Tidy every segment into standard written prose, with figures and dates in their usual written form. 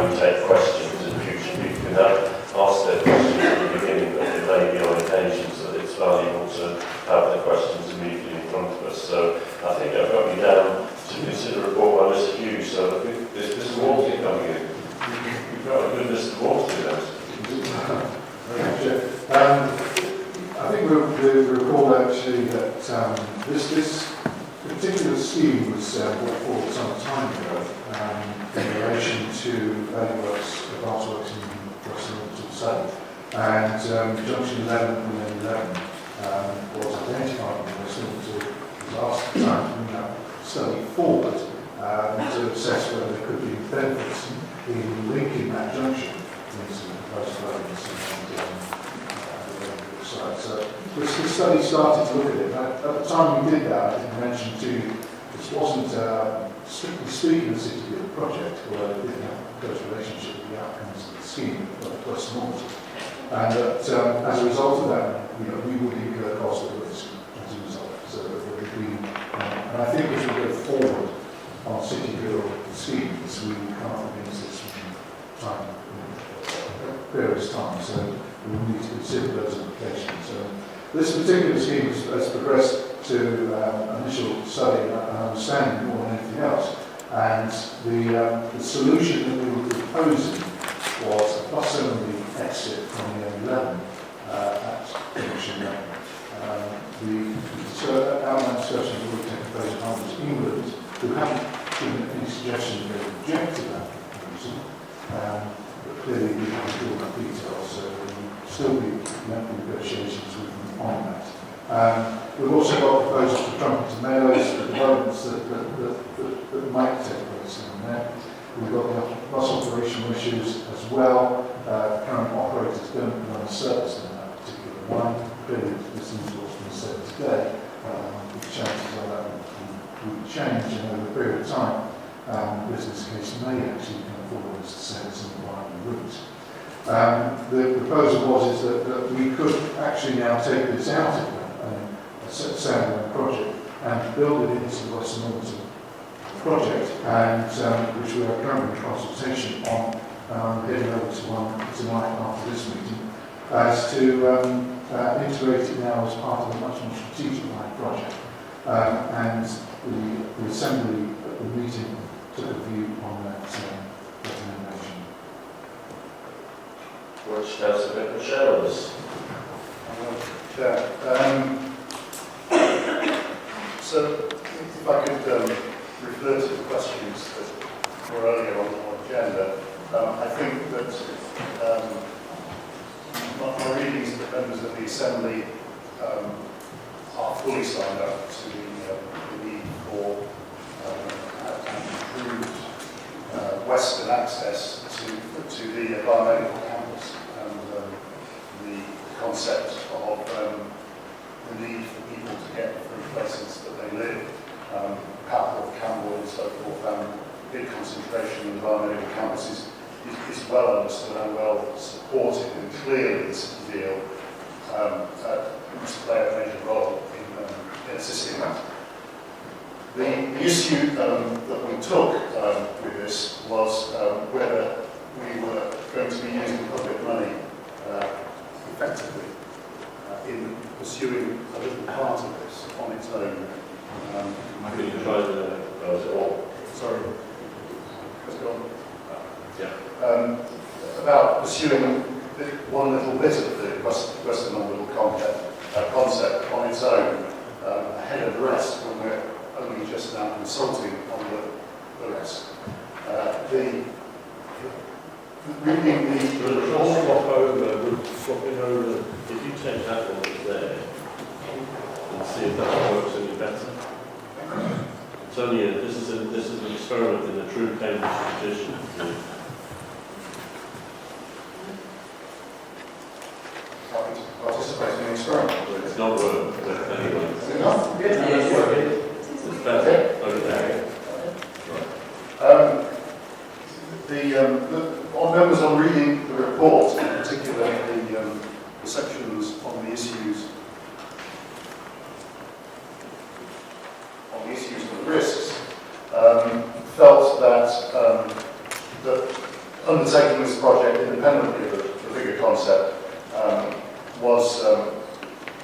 can take questions in future. People can ask their questions at the beginning, but it may be on occasions that it's valuable to have the questions immediately in front of us. So I think I've got you down to consider a report by Mr. Hughes, so I think there's Mr. Walter coming in. You've got a good Mr. Walter now. I think we recall actually that this particular scheme was brought forward some time ago in relation to early works, advanced works in Western Orbital 7. And junction 11 and 11 was identified in Western Orbital last time to bring that study forward to assess whether there could be benefits in linking that junction into the proposed developments and site. So the study started to look at it. At the time we did that, I did mention to you, this wasn't strictly speaking a city build project, although it did have a close relationship with the outcomes of the scheme, but plus not. And that as a result of that, we would incur cost of risk as a result. So that there would be, and I think as we go forward on city build schemes, we will come up against this from time, various times. So we will need to consider those implications. So this particular scheme has progressed to initial study and understanding more than anything else. And the solution that we were proposing was a bus only exit from the M11 at junction 11. Outline discussions will take place with others in England who haven't given any suggestion that they object to that proposal. But clearly we haven't all that detail, so there will still be negotiations with them on that. We've also got proposals for Trumpet and Meadows, the developments that might take place in there. We've got the bus operational issues as well. Current operators don't run a service in that particular one. Clearly, listening to what's been said today, the chances are that will change, and over a period of time, the business case may actually come forward as to say it's an viable route. The proposal was that we could actually now take this out of a standalone project and build it into the Western Orbital project, and which we are currently in consultation on, heading over to one tonight after this meeting, as to integrate it now as part of a much more strategic-like project. And the Assembly at the meeting took a view on that recommendation. Which has a bit of shareholders. So, if I could refer to the questions that were earlier on the agenda, I think that my reading is that members of the Assembly are fully signed up to the need for improved Western access to the environmental campus and the concept of the need for people to get through places that they live, Papworth, Campbell and so forth, and big concentration of environmental campuses is well understood and well supported, and clearly this deal must play a major role in assisting that. The issue that we took with this was whether we were going to be using public money effectively in pursuing a little part of this on its own. Could you try to close it all? Sorry. Let's go on. Yeah. About pursuing one little bit of the Western Orbital concept on its own, ahead of the rest, when we're only just now consulting on the rest. Reading the swapping over, if you take that one that's there and see if that works any better. It's only this is an experiment in a true Cambridge tradition. Participate in the experiment. It's not work, but anyway. Is it not? It's working. It's better over there. On members on reading the report, in particular the sections on the issues and the risks, felt that undertaking this project independently of the bigger concept was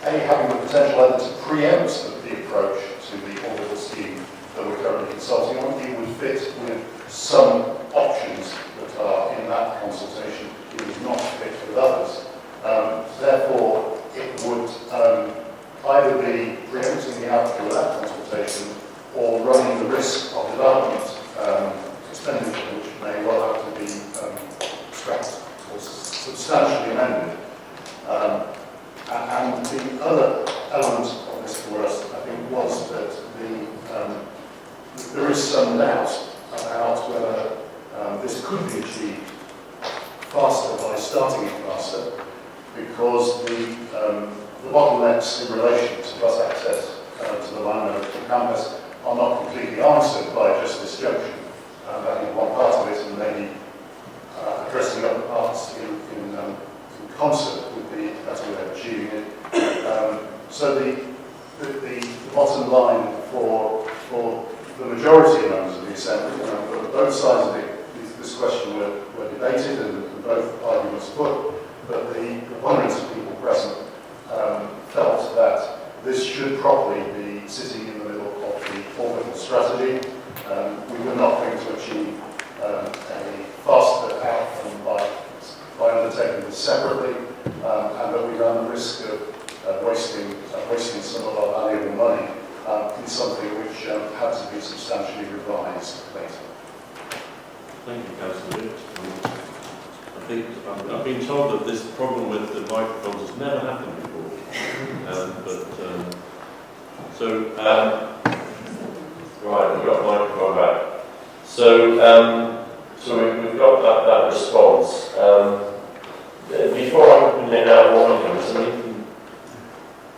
having the potential either to preempt the approach to the orbital scheme that we're currently consulting on. It would fit with some options that are in that consultation. It would not fit with others. Therefore, it would either be preempting the outcome of that consultation or running the risk of development expenditure, which may well have to be scrapped or substantially amended. And the other element of this for us, I think, was that there is some doubt about whether this could be achieved faster by starting it faster, because the bottlenecks in relation to bus access to the line of the campus are not completely answered by just this junction. I think one part of it, and maybe addressing other parts in concert would be a better way of achieving it. So the bottom line for the majority of members of the Assembly, both sides of this question were debated and both arguments put, but the preponderance of people present felt that this should properly be sitting in the middle of the orbital strategy. We were not going to achieve a faster outcome by undertaking this separately, and that we ran the risk of wasting some of our valuable money in something which had to be substantially revised later. Thank you, Councillor Lewis. I think I've been told that this problem with the microphones has never happened before. Right, we've got the microphone back. So we've got that response. Before I open it out, Monica, is there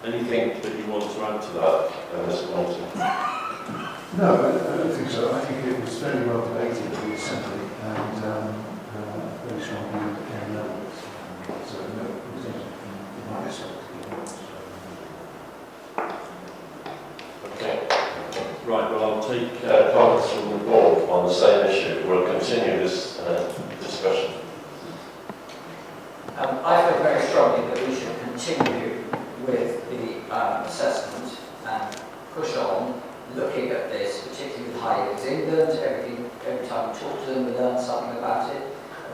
anything that you want to add to that, Mr. Moulton? No, I don't think so. I think it was very well debated at the Assembly and very strong view that came out of it. So no, it was in my respect. Okay. Right, well, I'll take comments from the board on the same issue. We'll continue this discussion. I feel very strongly that we should continue with the assessment and push on looking at this, particularly with High Yields England. Every time we talk to them, we learn something about it,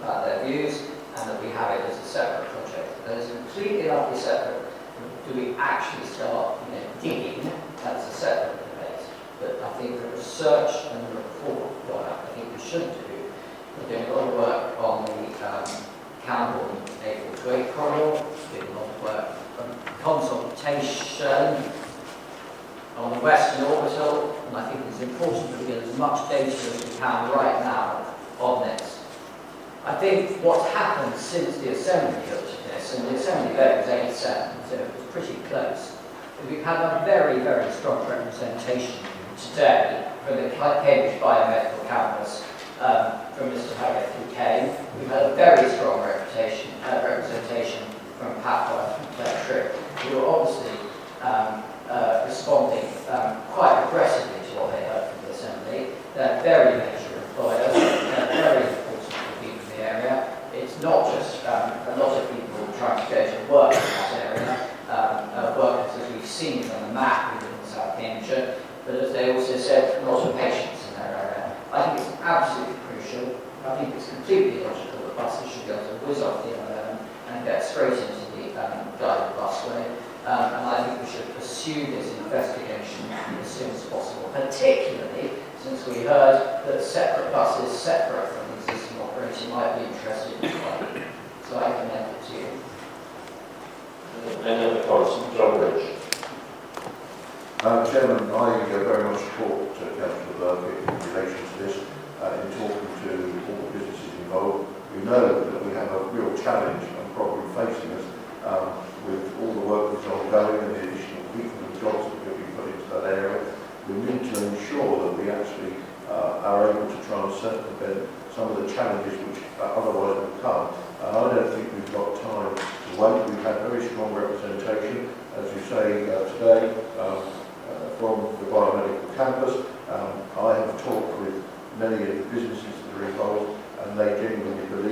about their views, and that we have it as a separate project. That is completely and utterly separate. Do we actually start digging? That's a separate debate. But I think the research and the report work, I think we should do. We're doing a lot of work on the Camborne A4 to 8 corridor, doing a lot of work on consultation on the Western Orbital, and I think it's important that we get as much data as we can right now on this. I think what's happened since the Assembly looked at this, and the Assembly vote was 8-7, so it was pretty close, is we've had a very, very strong representation today from the Cambridge Biomedical Campus, from Mr. Harriet who came. We've had a very strong representation from Pat Worth and Claire Tripp, who are obviously responding quite aggressively to what they heard from the Assembly. They're very major employers, they're very important for people in the area. It's not just a lot of people trying to go to work in that area, workers as we've seen on the map within South Cambridgeshire, but as they also said, a lot of patients in their area. I think it's absolutely crucial. I think it's completely logical that buses should be able to whiz off the M11 and get straight into the guided busway. And I think we should pursue this investigation as soon as possible, particularly since we heard that separate buses, separate from the existing operation, might be interested in flying. So I commend it to you. Any other comments? John Rich. Chairman, I very much support Councillor Burke in relation to this. In talking to all the businesses involved, we know that we have a real challenge and problem facing us with all the work that's ongoing and the additional people and jobs that will be put into that area. We need to ensure that we actually are able to try and circumvent some of the challenges which otherwise will come. I don't think we've got time to wait. We've had very strong representation, as you say, today from the biomedical campus. I have talked with many of the businesses that are involved, and they genuinely believe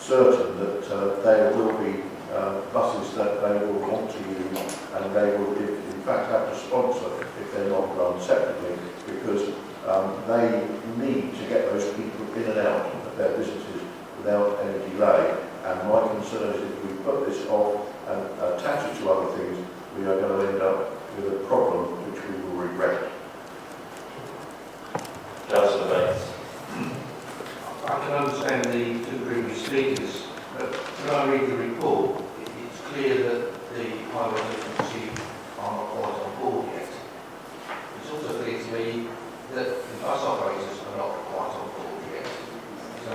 certain that there will be buses that they will want to use, and they will in fact have to sponsor if they're not run separately, because they need to get those people in and out of their businesses without any delay. And my concern is if we put this off and attach it to other things, we are going to end up with a problem which we will regret. Councillor Bates. I can understand the two previous speakers, but when I read the report, it's clear that the highway agency are not quite on board yet. It's also clear to me that the bus operators are not quite on board yet. So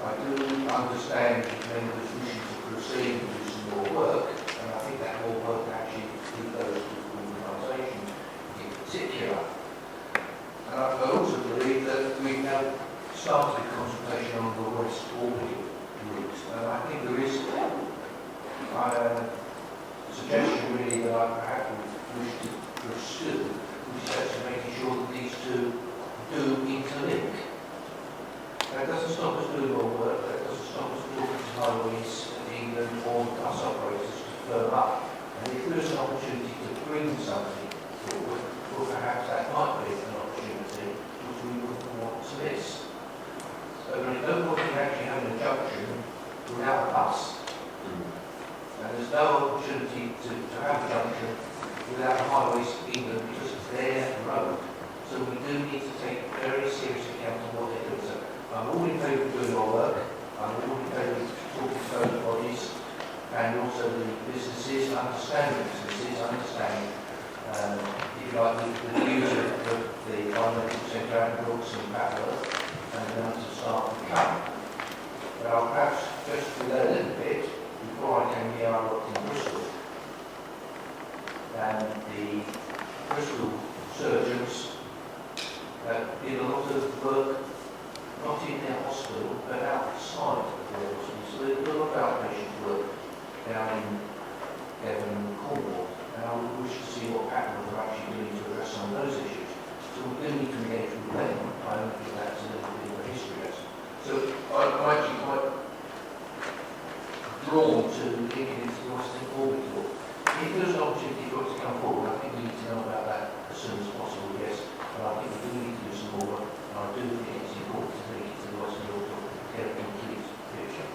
I do understand members wishing to proceed and do some more work, and I think that more work actually with those organisations in particular. And I also believe that we've now started a consultation on the West Orbital route, and I think there is a suggestion really that I perhaps would wish to pursue, which is actually making sure that these two do interlink. That doesn't stop us doing more work, that doesn't stop us talking to highways in England or bus operators to firm up. And if there's an opportunity to bring something forward, well perhaps that might be an opportunity which we wouldn't want to miss. So there is no point in actually having a junction without a bus. And there's no opportunity to have a junction without highways in England because it's their road. So we do need to take very serious account of what they're doing. So I'm all in favour of doing our work. I'm all in favour of talking to those bodies and also the businesses, understanding businesses, understanding if you like the views of the environmental centre and Brooks and Battler and then to start to come. But I'll perhaps just do that a little bit before I came here. I worked in Bristol, and the Bristol surgeons did a lot of work not in their hospital but outside of their hospital. So they did a lot of outpatient work down in Devon and Cornwall, and I would wish to see what Pattern are actually doing to address some of those issues. So we do need to engage with them. I don't think that's a little bit of a history lesson. So I'm actually quite drawn to linking into the Western Orbital. If there's an opportunity for it to come forward, I think we need to know about that as soon as possible, yes. But I think we do need to do some more work, and I do think it's important to link it to the Western Orbital to get a complete picture.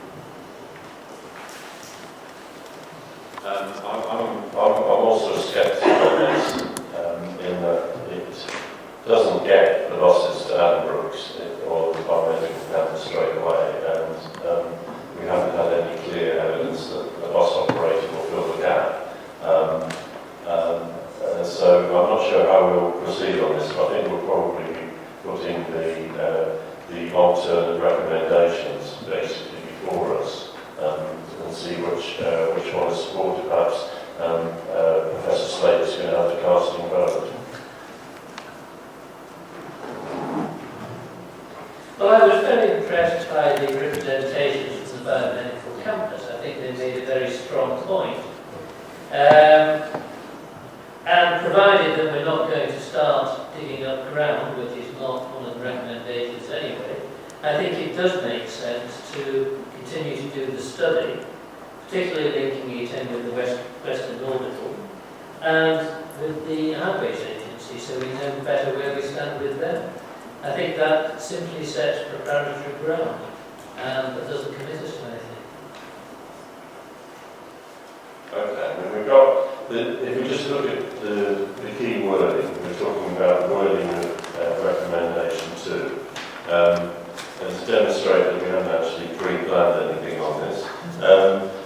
I'm also sceptical on this, in that it doesn't get the buses to Addenbrooks or the biomedical campus straight away, and we haven't had any clear evidence that the bus operator will fill the gap. So I'm not sure how we'll proceed on this, but I think we'll probably be putting the alternate recommendations basically before us and see which one is supported. Perhaps Professor Slade is going to have the casting vote. Well, I was very impressed by the representations of the biomedical campus. I think they made a very strong point. And provided that we're not going to start digging up ground, which is not one of the recommendations anyway, I think it does make sense to continue to do the study, particularly linking it in with the Western Orbital and with the Highways Agency, so we know better where we stand with them. I think that simply sets preparatory ground and that doesn't commit us to anything. Okay, and we've got, if we just look at the key wording, we're talking about the wording of recommendation 2. And to demonstrate that we haven't actually pre-planned anything on this,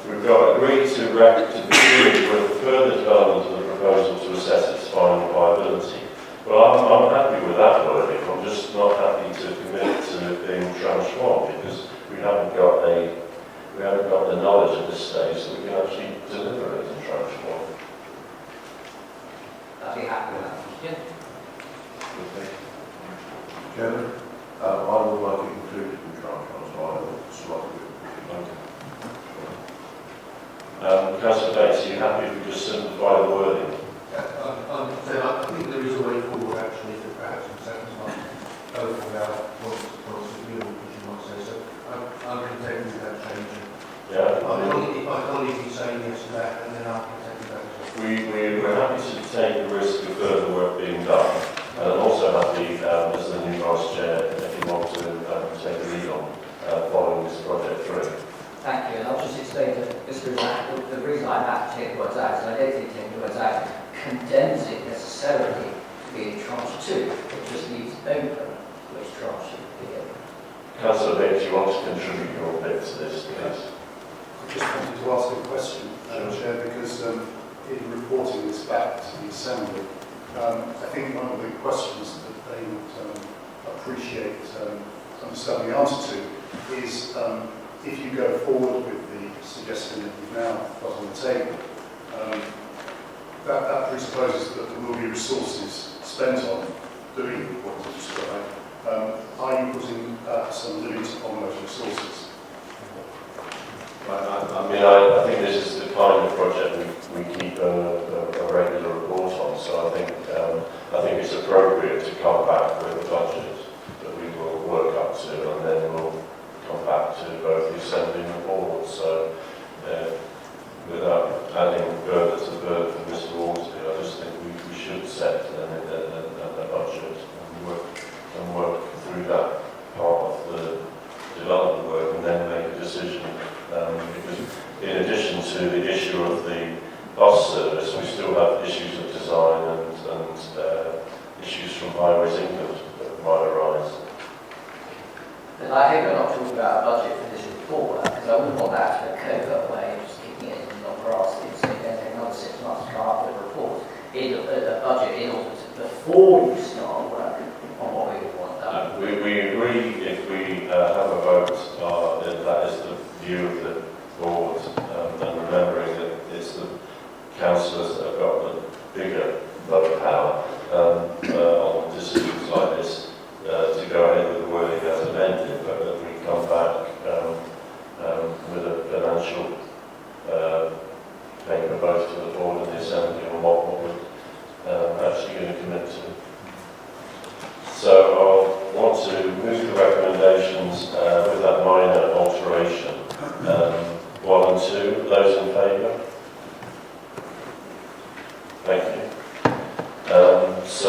we've got agreed to proceed with further development of the proposal to assess its final viability. Well, I'm happy with that wording. I'm just not happy to commit to being transformed because we haven't got the knowledge at this stage that we can actually deliver it and transform. I'd be happy with that. Yeah. Okay. Chairman, I would like it included in transfer, so I will slightly. Councillor Bates, are you happy if we just simplify the wording? I think there is a way forward actually to perhaps in seconds both of our points of view, which you might say. So I'm content with that change. that, and then I can take it back. We're happy to take the risk of further work being done, and I'm also happy, as the new Vice Chair, if you want to take the lead on following this project through. Thank you, and I'll just explain that the reason I have to take the words out, and I don't think taking the words out condemns it necessarily to be in tranche 2. It just leaves open which tranche should be in. Councillor Vick, do you want to contribute your bit to this, please? I just wanted to ask a question, Madam Chair, because in reporting this back to the Assembly, I think one of the questions that they would appreciate understanding the answer to is if you go forward with the suggestion that you've now got on the table, that presupposes that there will be resources spent on doing what you described. Are you putting some limit on those resources? I think this is the kind of project we keep a regular report on, so I think it's appropriate to come back with a budget that we will work up to, and then we'll come back to both the Assembly and the Board. So without adding further to the burden for Mr. Walmsley, I just think we should set a budget and work through that part of the development work, and then make a decision. Because in addition to the issue of the bus service, we still have issues of design and issues from Highways England that might arise. But I hope we're not talking about a budget for this report, because I wouldn't want that to be a covert way of just kicking it in the grass. It's going to take another 6 months to come up with a report, a budget in order to, before you start work on what we would want done. We agree if we have a vote, that is the view of the Board, and remembering that it's the councillors that have got the bigger vote power on decisions like this, to go ahead with the wording as amended, but that we come back with a financial paper both to the Board and the Assembly on what we're actually going to commit to. So I'll want to move the recommendations with that minor alteration. 1 and 2, those in favour? Thank you. So